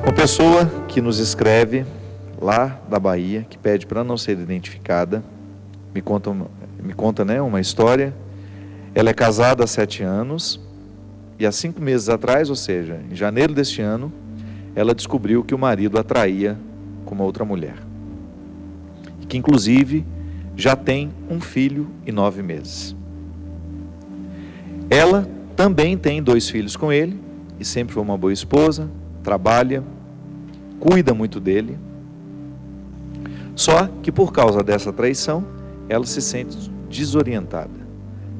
Uma pessoa que nos escreve lá da Bahia, que pede para não ser identificada, me conta, né, uma história. Ela é casada há 7 anos e há 5 meses atrás, ou seja, em janeiro deste ano, ela descobriu que o marido a traía com uma outra mulher. E que inclusive já tem um filho e 9 meses. Ela também tem 2 filhos com ele e sempre foi uma boa esposa, trabalha, cuida muito dele. Só que por causa dessa traição, ela se sente desorientada,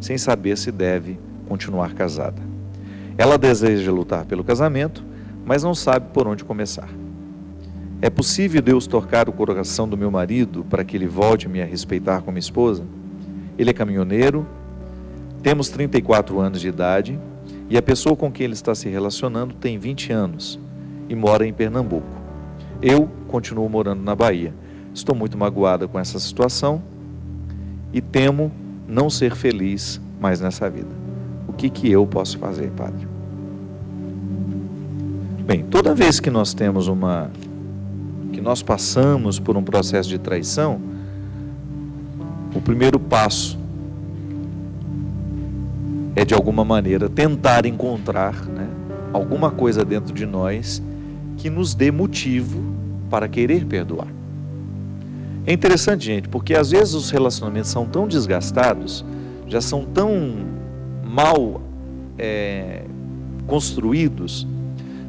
sem saber se deve continuar casada. Ela deseja lutar pelo casamento, mas não sabe por onde começar. É possível Deus tocar o coração do meu marido para que ele volte a me respeitar como esposa? Ele é caminhoneiro, temos 34 anos de idade e a pessoa com quem ele está se relacionando tem 20 anos e mora em Pernambuco. Eu continuo morando na Bahia. Estou muito magoada com essa situação e temo não ser feliz mais nessa vida. O que eu posso fazer, Padre? Bem, toda vez que nós temos que nós passamos por um processo de traição, o primeiro passo é, de alguma maneira, tentar encontrar, né, alguma coisa dentro de nós que nos dê motivo para querer perdoar. É interessante, gente, porque às vezes os relacionamentos são tão desgastados, já são tão mal construídos,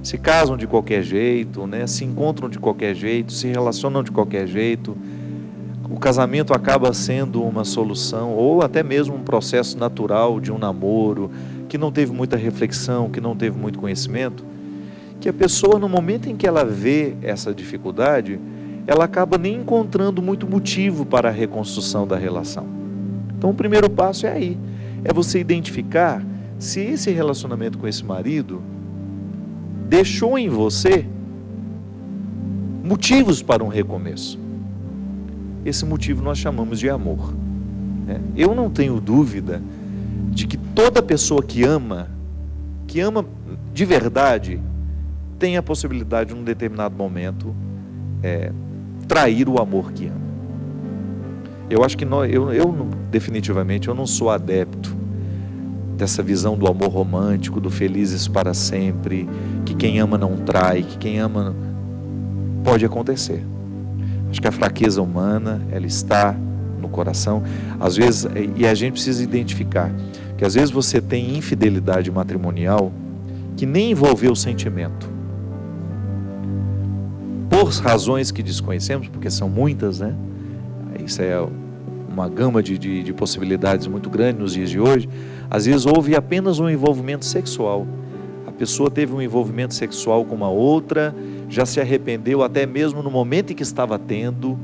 se casam de qualquer jeito, né, se encontram de qualquer jeito, se relacionam de qualquer jeito. O casamento acaba sendo uma solução, ou até mesmo um processo natural de um namoro, que não teve muita reflexão, que não teve muito conhecimento, que a pessoa, no momento em que ela vê essa dificuldade, ela acaba nem encontrando muito motivo para a reconstrução da relação. Então o primeiro passo é aí, é você identificar se esse relacionamento com esse marido deixou em você motivos para um recomeço. Esse motivo nós chamamos de amor. Eu não tenho dúvida de que toda pessoa que ama de verdade, tem a possibilidade, num determinado momento, trair o amor que ama. Eu acho que definitivamente, eu não sou adepto dessa visão do amor romântico, do felizes para sempre, que quem ama não trai, que quem ama pode acontecer. Acho que a fraqueza humana, ela está no coração, às vezes, e a gente precisa identificar, que às vezes você tem infidelidade matrimonial, que nem envolveu o sentimento, por razões que desconhecemos, porque são muitas, né? Isso é uma gama de possibilidades muito grande nos dias de hoje. Às vezes houve apenas um envolvimento sexual, a pessoa teve um envolvimento sexual com uma outra, já se arrependeu até mesmo no momento em que estava tendo,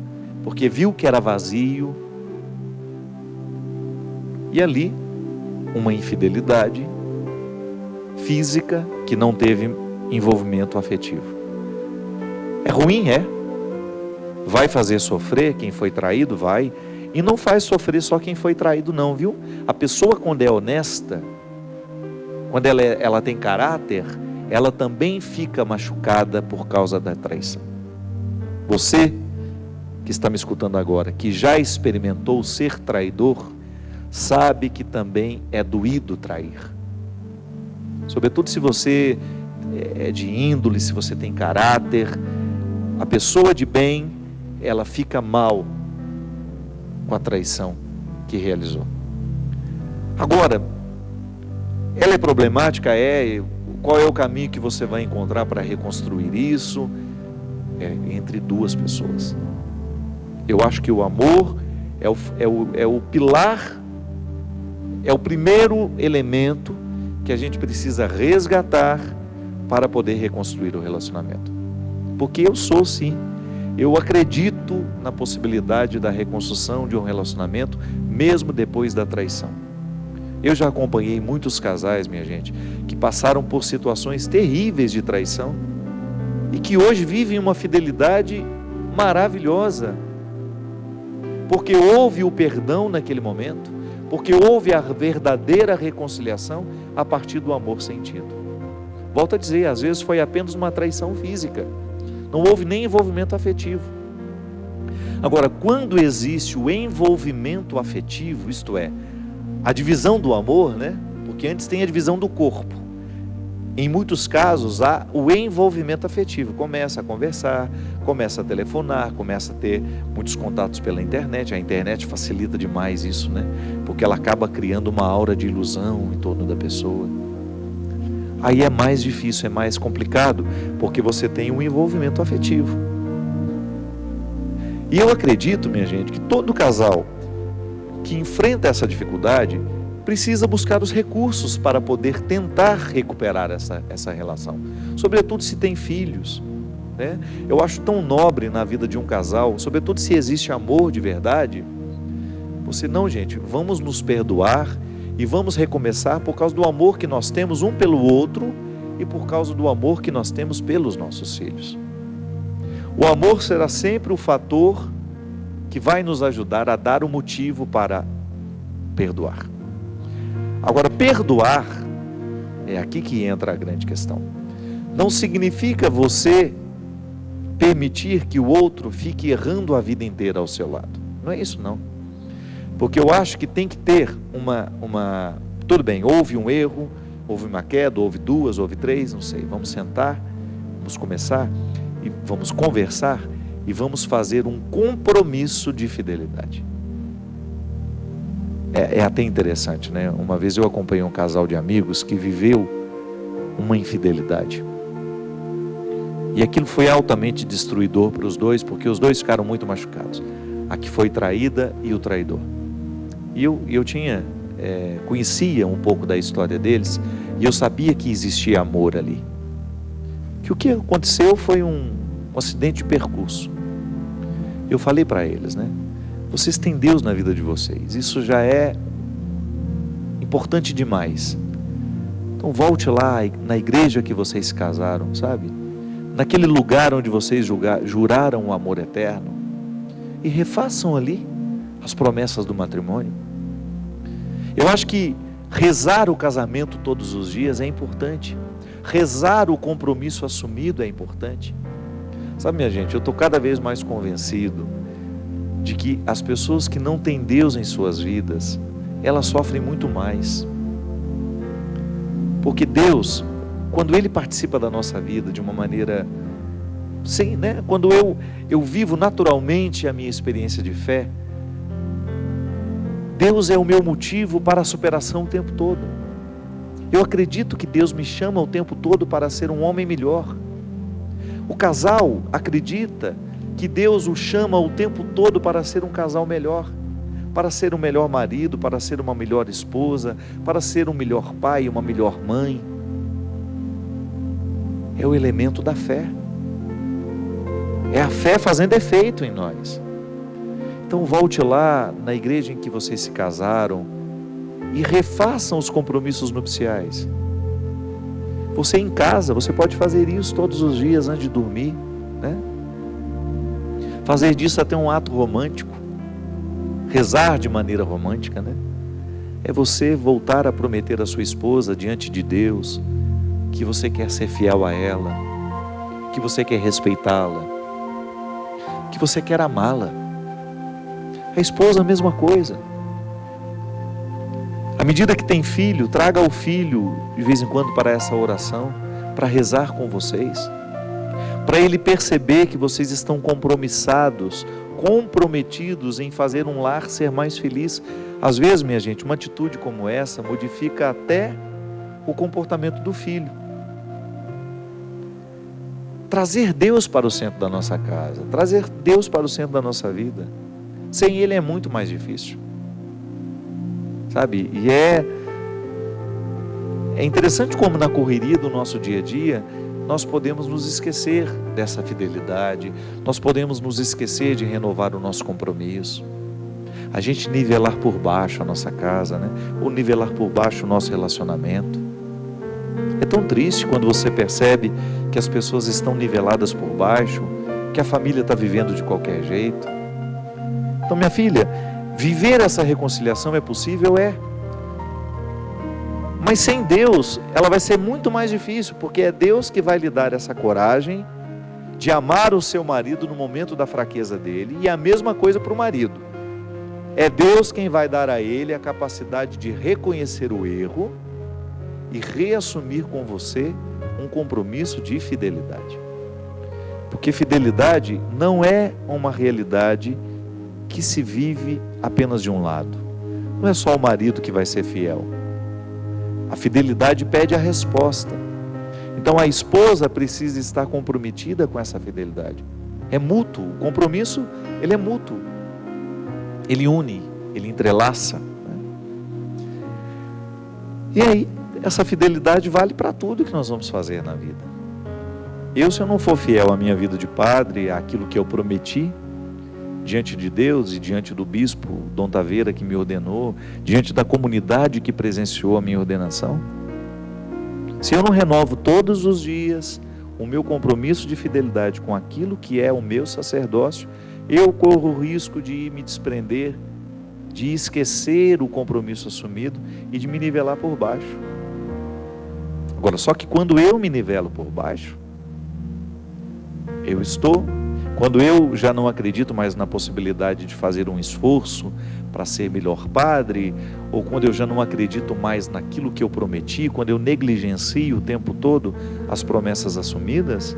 porque viu que era vazio, e ali uma infidelidade física que não teve envolvimento afetivo. É ruim, vai fazer sofrer quem foi traído, vai, e não faz sofrer só quem foi traído não, viu? A pessoa, quando é honesta, quando ela tem caráter, ela também fica machucada por causa da traição. Você que está me escutando agora, que já experimentou ser traidor, sabe que também é doído trair. Sobretudo se você é de índole, se você tem caráter, a pessoa de bem, ela fica mal com a traição que realizou. Agora, ela é problemática? Qual é o caminho que você vai encontrar para reconstruir isso? Entre 2 pessoas. Eu acho que o amor é o pilar, é o primeiro elemento que a gente precisa resgatar para poder reconstruir o relacionamento. Porque eu acredito na possibilidade da reconstrução de um relacionamento, mesmo depois da traição. Eu já acompanhei muitos casais, minha gente, que passaram por situações terríveis de traição e que hoje vivem uma fidelidade maravilhosa, porque houve o perdão naquele momento, porque houve a verdadeira reconciliação a partir do amor sentido. Volto a dizer, às vezes foi apenas uma traição física. Não houve nem envolvimento afetivo. Agora, quando existe o envolvimento afetivo, isto é, a divisão do amor, né? Porque antes tem a divisão do corpo. Em muitos casos há o envolvimento afetivo. Começa a conversar, começa a telefonar, começa a ter muitos contatos pela internet. A internet facilita demais isso, né? Porque ela acaba criando uma aura de ilusão em torno da pessoa. Aí é mais difícil, é mais complicado, porque você tem um envolvimento afetivo. E eu acredito, minha gente, que todo casal que enfrenta essa dificuldade precisa buscar os recursos para poder tentar recuperar essa relação. Sobretudo se tem filhos, né? Eu acho tão nobre na vida de um casal, sobretudo se existe amor de verdade. Você não, gente, vamos nos perdoar e vamos recomeçar por causa do amor que nós temos um pelo outro e por causa do amor que nós temos pelos nossos filhos. O amor será sempre o fator que vai nos ajudar a dar o motivo para perdoar. Agora, perdoar, é aqui que entra a grande questão. Não significa você permitir que o outro fique errando a vida inteira ao seu lado. Não é isso, não. Porque eu acho que tem que ter tudo bem, houve um erro, houve uma queda, houve duas, houve três, não sei. Vamos sentar, vamos começar e vamos conversar e vamos fazer um compromisso de fidelidade. É até interessante, né? Uma vez eu acompanhei um casal de amigos que viveu uma infidelidade. E aquilo foi altamente destruidor para os dois, porque os dois ficaram muito machucados. A que foi traída e o traidor. E eu conhecia um pouco da história deles, e eu sabia que existia amor ali. Que o que aconteceu foi um acidente de percurso. Eu falei para eles, né? Vocês têm Deus na vida de vocês, isso já é importante demais. Então volte lá na igreja que vocês se casaram, sabe? Naquele lugar onde vocês juraram o amor eterno, e refaçam ali as promessas do matrimônio. Eu acho que rezar o casamento todos os dias é importante. Rezar o compromisso assumido é importante. Sabe, minha gente, eu estou cada vez mais convencido de que as pessoas que não têm Deus em suas vidas, elas sofrem muito mais. Porque Deus, quando Ele participa da nossa vida de uma maneira, sim, né? Quando eu vivo naturalmente a minha experiência de fé, Deus é o meu motivo para a superação o tempo todo. Eu acredito que Deus me chama o tempo todo para ser um homem melhor. O casal acredita que Deus o chama o tempo todo para ser um casal melhor, para ser um melhor marido, para ser uma melhor esposa, para ser um melhor pai, uma melhor mãe. É o elemento da fé. É a fé fazendo efeito em nós. Então volte lá na igreja em que vocês se casaram e refaçam os compromissos nupciais. Você em casa, você pode fazer isso todos os dias antes de dormir, né? Fazer disso até um ato romântico. Rezar de maneira romântica, né? É você voltar a prometer à sua esposa diante de Deus que você quer ser fiel a ela, que você quer respeitá-la, que você quer amá-la. A esposa a mesma coisa. À medida que tem filho, traga o filho de vez em quando para essa oração, para rezar com vocês, para ele perceber que vocês estão comprometidos em fazer um lar ser mais feliz. Às vezes, minha gente, uma atitude como essa modifica até o comportamento do filho. Trazer Deus para o centro da nossa casa, trazer Deus para o centro da nossa vida, sem Ele é muito mais difícil, sabe? E é interessante como na correria do nosso dia a dia, nós podemos nos esquecer dessa fidelidade, nós podemos nos esquecer de renovar o nosso compromisso, a gente nivelar por baixo a nossa casa, né? Ou nivelar por baixo o nosso relacionamento. É tão triste quando você percebe que as pessoas estão niveladas por baixo, que a família está vivendo de qualquer jeito. Então, minha filha, viver essa reconciliação é possível? É. Mas sem Deus, ela vai ser muito mais difícil, porque é Deus que vai lhe dar essa coragem de amar o seu marido no momento da fraqueza dele, e a mesma coisa para o marido. É Deus quem vai dar a ele a capacidade de reconhecer o erro e reassumir com você um compromisso de fidelidade. Porque fidelidade não é uma realidade que se vive apenas de um lado. Não é só o marido que vai ser fiel. A fidelidade pede a resposta. Então a esposa precisa estar comprometida com essa fidelidade. É mútuo, o compromisso ele é mútuo. Ele une, ele entrelaça, né? E aí, essa fidelidade vale para tudo que nós vamos fazer na vida. Se eu não for fiel à minha vida de padre, àquilo que eu prometi, diante de Deus e diante do bispo Dom Taveira que me ordenou, diante da comunidade que presenciou a minha ordenação, se eu não renovo todos os dias o meu compromisso de fidelidade com aquilo que é o meu sacerdócio, eu corro o risco de me desprender, de esquecer o compromisso assumido e de me nivelar por baixo. Agora, só que quando eu me nivelo por baixo, quando eu já não acredito mais na possibilidade de fazer um esforço para ser melhor padre, ou quando eu já não acredito mais naquilo que eu prometi, quando eu negligencio o tempo todo as promessas assumidas,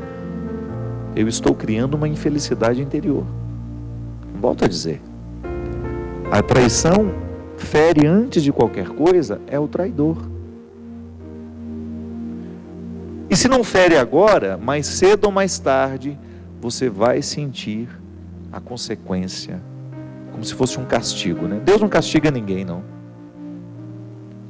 eu estou criando uma infelicidade interior. Volto a dizer, a traição fere antes de qualquer coisa, é o traidor. E se não fere agora, mais cedo ou mais tarde, você vai sentir a consequência, como se fosse um castigo, né? Deus não castiga ninguém, não.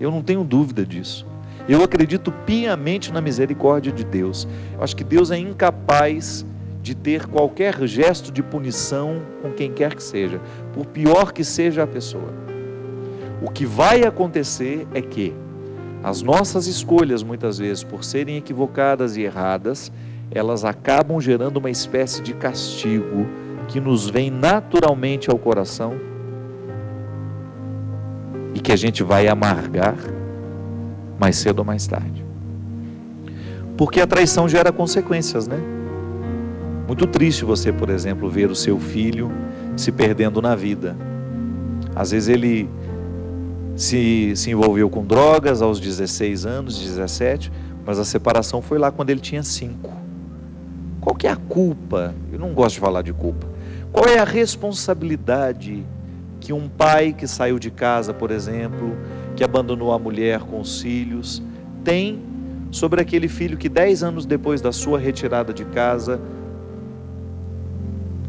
Eu não tenho dúvida disso. Eu acredito piamente na misericórdia de Deus. Eu acho que Deus é incapaz de ter qualquer gesto de punição com quem quer que seja, por pior que seja a pessoa. O que vai acontecer é que as nossas escolhas, muitas vezes, por serem equivocadas e erradas, elas acabam gerando uma espécie de castigo que nos vem naturalmente ao coração e que a gente vai amargar mais cedo ou mais tarde. Porque a traição gera consequências, né? Muito triste você, por exemplo, ver o seu filho se perdendo na vida. Às vezes ele se envolveu com drogas aos 16 anos, 17, mas a separação foi lá quando ele tinha 5. Qual que é a culpa? Eu não gosto de falar de culpa. Qual é a responsabilidade que um pai que saiu de casa, por exemplo, que abandonou a mulher com os filhos, tem sobre aquele filho que 10 anos depois da sua retirada de casa,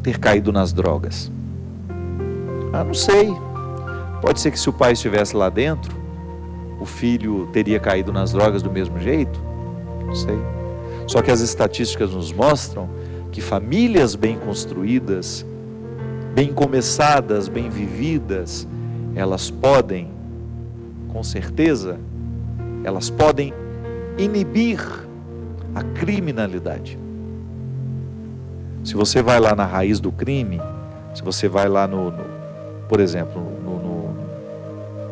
ter caído nas drogas? Não sei. Pode ser que se o pai estivesse lá dentro, o filho teria caído nas drogas do mesmo jeito? Não sei. Só que as estatísticas nos mostram que famílias bem construídas, bem começadas, bem vividas, elas podem, com certeza, elas podem inibir a criminalidade. Se você vai lá na raiz do crime, se você vai lá por exemplo,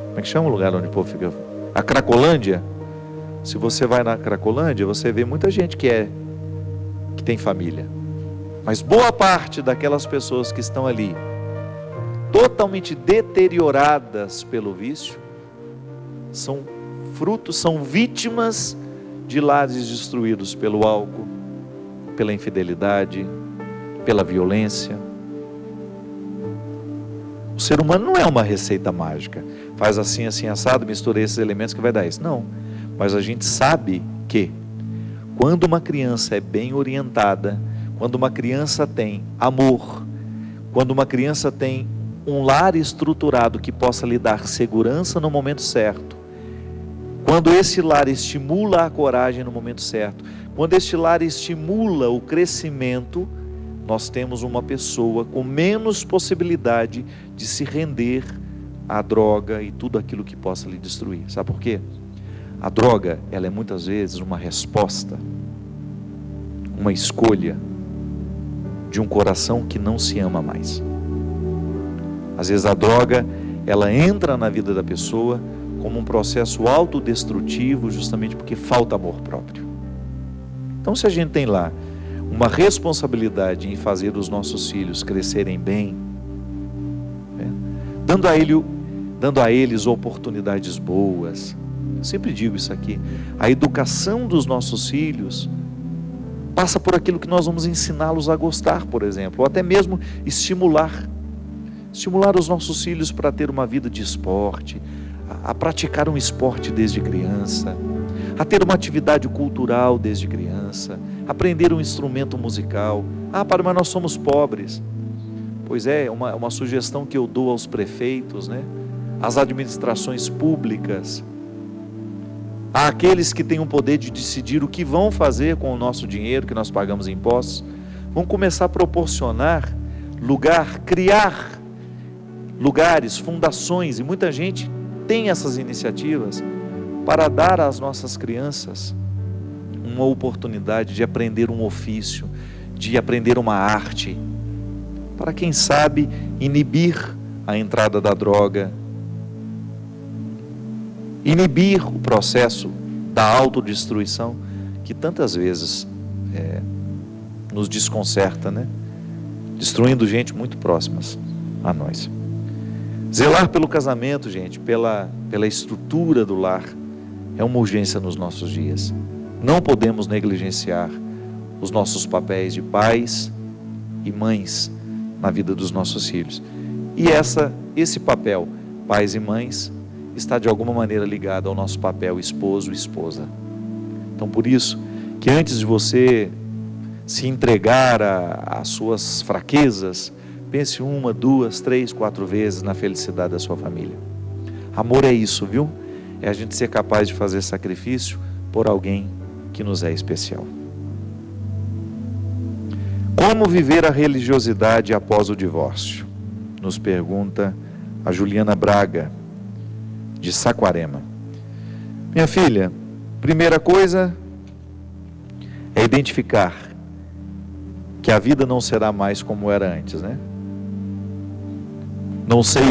como é que chama o lugar onde o povo fica? A Cracolândia. Se você vai na Cracolândia, você vê muita gente que tem família. Mas boa parte daquelas pessoas que estão ali, totalmente deterioradas pelo vício, são vítimas de lares destruídos pelo álcool, pela infidelidade, pela violência. O ser humano não é uma receita mágica. Faz assim, assim, assado, misturei esses elementos que vai dar isso. Não. Mas a gente sabe que quando uma criança é bem orientada, quando uma criança tem amor, quando uma criança tem um lar estruturado que possa lhe dar segurança no momento certo, quando esse lar estimula a coragem no momento certo, quando este lar estimula o crescimento, nós temos uma pessoa com menos possibilidade de se render à droga e tudo aquilo que possa lhe destruir. Sabe por quê? A droga, ela é muitas vezes uma resposta, uma escolha de um coração que não se ama mais. Às vezes a droga, ela entra na vida da pessoa como um processo autodestrutivo, justamente porque falta amor próprio. Então, se a gente tem lá uma responsabilidade em fazer os nossos filhos crescerem bem, né, dando a eles oportunidades boas. Eu sempre digo isso aqui, a educação dos nossos filhos passa por aquilo que nós vamos ensiná-los a gostar, por exemplo, ou até mesmo estimular os nossos filhos para ter uma vida de esporte, a praticar um esporte desde criança, a ter uma atividade cultural desde criança, aprender um instrumento musical. Padre, mas nós somos pobres. Pois é, uma sugestão que eu dou aos prefeitos, né? Às administrações públicas, àqueles que têm o poder de decidir o que vão fazer com o nosso dinheiro que nós pagamos impostos, vão começar a proporcionar criar lugares, fundações, e muita gente tem essas iniciativas para dar às nossas crianças uma oportunidade de aprender um ofício, de aprender uma arte, para quem sabe inibir a entrada da droga, inibir o processo da autodestruição que tantas vezes nos desconcerta, né? Destruindo gente muito próximas a nós. Zelar pelo casamento, gente, pela estrutura do lar, é uma urgência nos nossos dias. Não podemos negligenciar os nossos papéis de pais e mães na vida dos nossos filhos. E esse papel, pais e mães, está de alguma maneira ligado ao nosso papel esposo e esposa. Então, por isso, que antes de você se entregar às suas fraquezas, pense 1, 2, 3, 4 vezes na felicidade da sua família. Amor é isso, viu? É a gente ser capaz de fazer sacrifício por alguém que nos é especial. Como viver a religiosidade após o divórcio? Nos pergunta a Juliana Braga, de Saquarema. Minha filha, primeira coisa é identificar que a vida não será mais como era antes, né? Não sei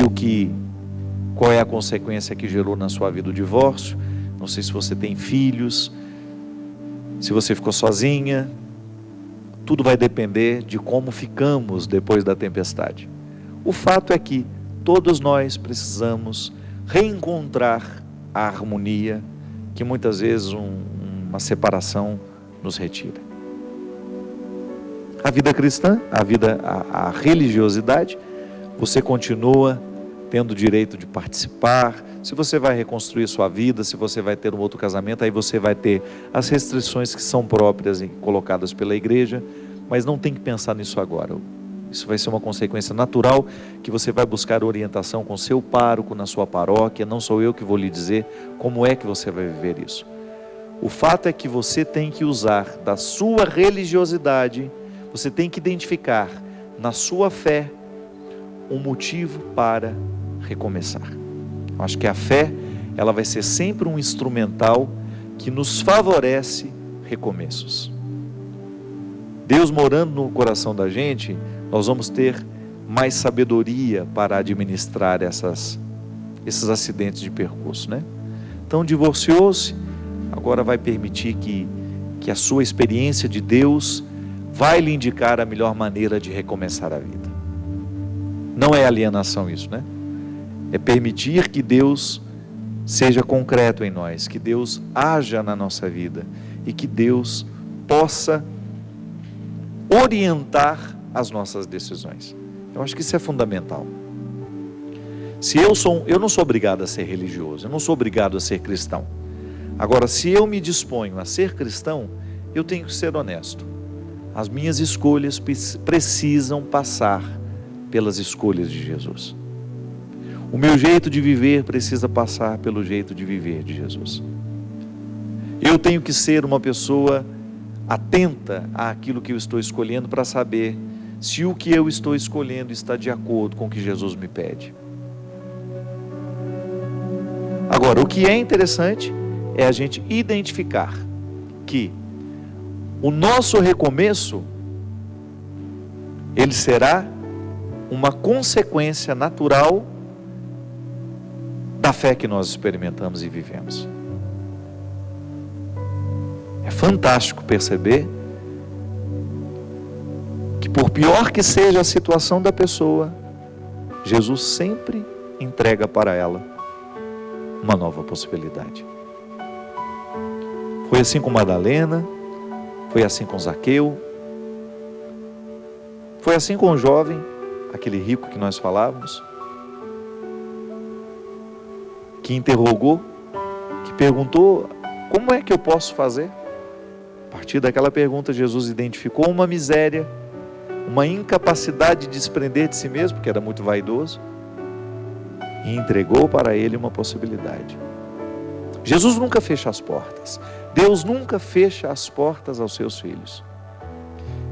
qual é a consequência que gerou na sua vida o divórcio, não sei se você tem filhos, se você ficou sozinha, tudo vai depender de como ficamos depois da tempestade. O fato é que todos nós precisamos reencontrar a harmonia que muitas vezes uma separação nos retira. A vida cristã, a religiosidade, você continua tendo o direito de participar. Se você vai reconstruir sua vida, se você vai ter um outro casamento, aí você vai ter as restrições que são próprias e colocadas pela igreja, mas não tem que pensar nisso agora. Isso vai ser uma consequência natural, que você vai buscar orientação com seu pároco na sua paróquia. Não sou eu que vou lhe dizer como é que você vai viver isso. O fato é que você tem que usar da sua religiosidade, você tem que identificar na sua fé um motivo para recomeçar. Eu acho que a fé, ela vai ser sempre um instrumental que nos favorece recomeços. Deus morando no coração da gente, nós vamos ter mais sabedoria para administrar esses acidentes de percurso, né? Então, divorciou-se, agora vai permitir que a sua experiência de Deus vai lhe indicar a melhor maneira de recomeçar a vida. Não é alienação isso, né? É permitir que Deus seja concreto em nós, que Deus haja na nossa vida e que Deus possa orientar as nossas decisões. Eu acho que isso é fundamental. Eu não sou obrigado a ser religioso, eu não sou obrigado a ser cristão. Agora, se eu me disponho a ser cristão, eu tenho que ser honesto. As minhas escolhas precisam passar pelas escolhas de Jesus. O meu jeito de viver precisa passar pelo jeito de viver de Jesus. Eu tenho que ser uma pessoa atenta àquilo que eu estou escolhendo para saber se o que eu estou escolhendo está de acordo com o que Jesus me pede. Agora, o que é interessante é a gente identificar que o nosso recomeço, ele será uma consequência natural da da fé que nós experimentamos e vivemos. É fantástico perceber que, por pior que seja a situação da pessoa, Jesus sempre entrega para ela uma nova possibilidade. Foi assim com Madalena, foi assim com Zaqueu, foi assim com o jovem, aquele rico que nós falávamos, que interrogou, que perguntou: como é que eu posso fazer? A partir daquela pergunta, Jesus identificou uma miséria, uma incapacidade de desprender de si mesmo, porque era muito vaidoso, e entregou para ele uma possibilidade. Jesus nunca fecha as portas. Deus nunca fecha as portas aos seus filhos.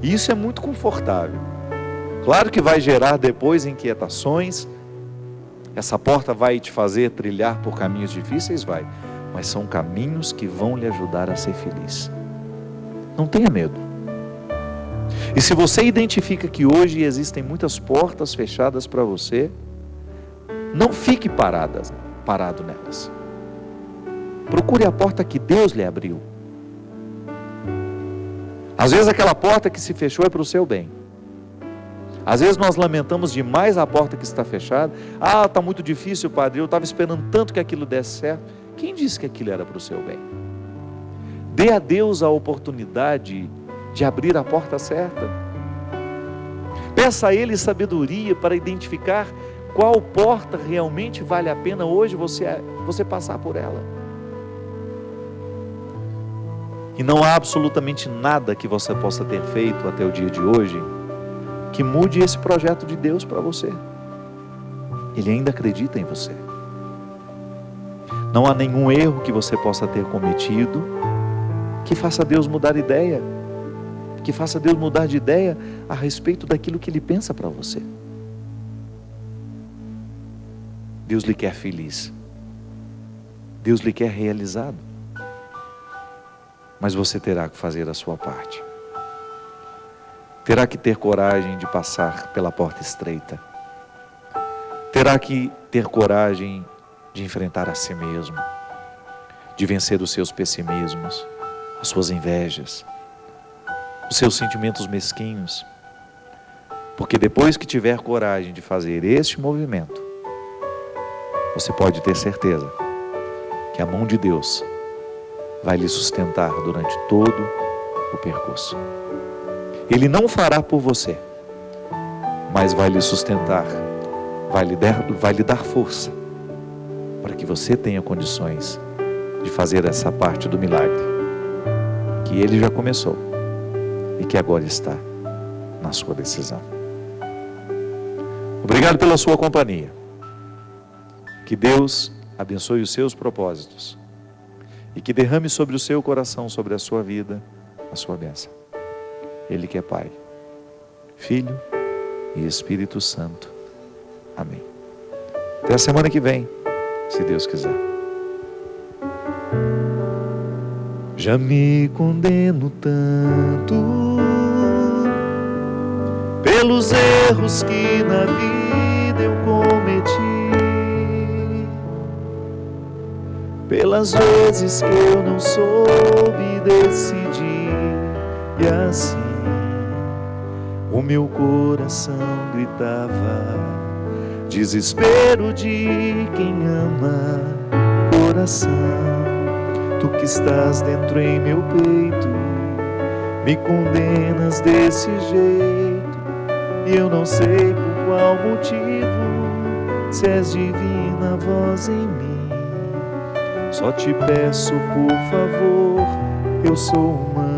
E isso é muito confortável. Claro que vai gerar depois inquietações. Essa porta vai te fazer trilhar por caminhos difíceis? Vai. Mas são caminhos que vão lhe ajudar a ser feliz. Não tenha medo. E se você identifica que hoje existem muitas portas fechadas para você, não fique parado nelas. Procure a porta que Deus lhe abriu. Às vezes aquela porta que se fechou é para o seu bem. Às vezes nós lamentamos demais a porta que está fechada. Ah, está muito difícil, padre, eu estava esperando tanto que aquilo desse certo. Quem disse que aquilo era para o seu bem? Dê a Deus a oportunidade de abrir a porta certa. Peça a Ele sabedoria para identificar qual porta realmente vale a pena hoje você passar por ela. E não há absolutamente nada que você possa ter feito até o dia de hoje que mude esse projeto de Deus para você. Ele ainda acredita em você. Não há nenhum erro que você possa ter cometido que faça Deus mudar de ideia, que faça Deus mudar de ideia a respeito daquilo que Ele pensa para você. Deus lhe quer feliz. Deus lhe quer realizado. Mas você terá que fazer a sua parte. Terá que ter coragem de passar pela porta estreita. Terá que ter coragem de enfrentar a si mesmo, de vencer os seus pessimismos, as suas invejas, os seus sentimentos mesquinhos. Porque depois que tiver coragem de fazer este movimento, você pode ter certeza que a mão de Deus vai lhe sustentar durante todo o percurso. Ele não fará por você, mas vai lhe sustentar, vai lhe dar força para que você tenha condições de fazer essa parte do milagre que Ele já começou e que agora está na sua decisão. Obrigado pela sua companhia. Que Deus abençoe os seus propósitos e que derrame sobre o seu coração, sobre a sua vida, a sua bênção. Ele que é Pai, Filho e Espírito Santo. Amém. Até a semana que vem, se Deus quiser. Já me condeno tanto pelos erros que na vida eu cometi, pelas vezes que eu não soube decidir, e assim o meu coração gritava, desespero de quem ama. Coração, tu que estás dentro em meu peito, me condenas desse jeito, e eu não sei por qual motivo, se és divina voz em mim. Só te peço, por favor, eu sou humano,